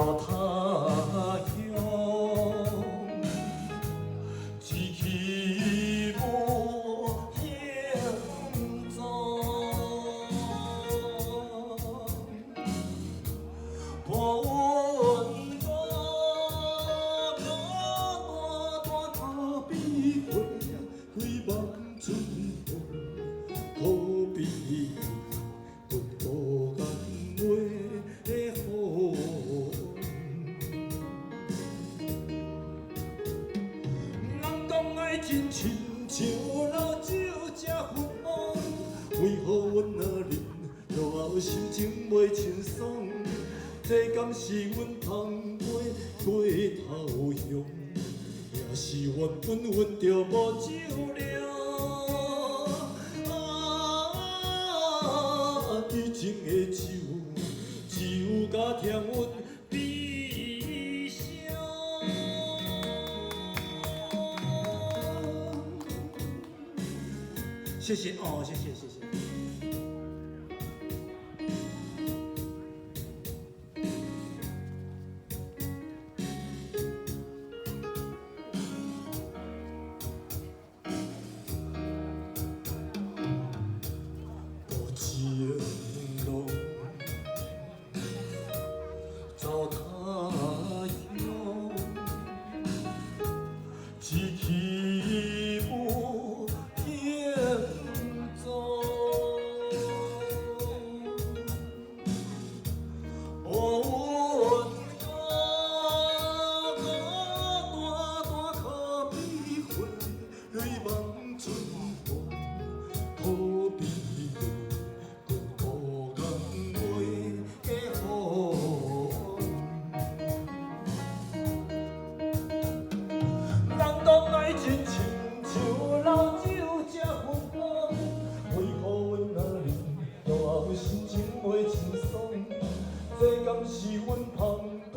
走他乡，志气无影踪。破云大，大可比花，开望春风，可比渡过眼尾的风。人讲爱真亲像老酒这芬芳，为何阮若啉落后心情袂轻松？这敢是阮芳杯过头香，也是缘分阮着无酒量。以前的酒，只有甲甜阮比上。谢谢哦，谢谢谢谢。走他乡，志气无影踪。乌云大，大可比花，瑞望春风，可比渡过眼尾的风。人讲爱真亲像老酒这芬芳，为何阮若啉落后心情袂轻松？这敢是阮芳杯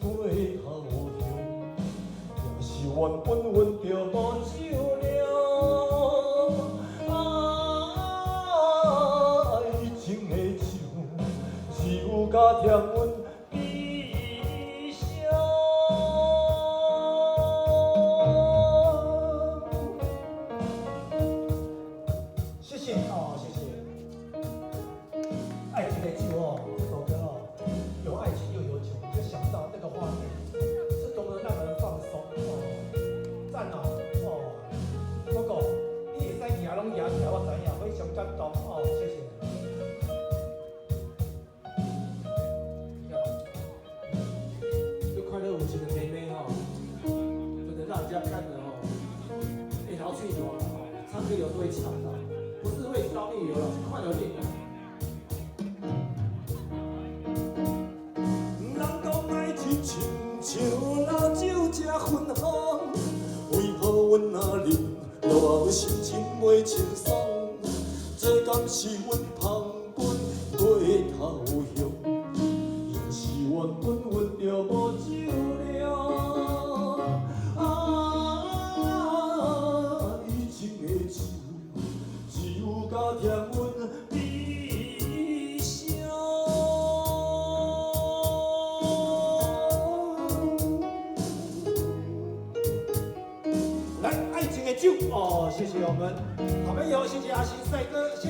过头香，也是缘分阮着无酒量。爱情的酒，只有甲甜阮比上。谢谢哦，谢谢。爱情的酒哦，这首歌哦，有爱情又有酒，你就想到这个画面，是多么让人放松哦，赞哦哦。哥哥，你会使赢拢赢起来，我知影，非常感动哦，谢谢。就快乐无情的妹妹哈，不能让人家看了哦，一条去游了哦，唱歌有时候会呛到，不是会高丽游了，是快乐电影。像老酒这芬芳，为何阮若啉落后心情袂轻松？这敢是阮芳杯过头香，也是缘分阮着无酒量。以前的酒，只有甲甜阮比上。来，爱情的酒哦，谢谢我们好朋友，谢谢阿信帅哥，谢谢。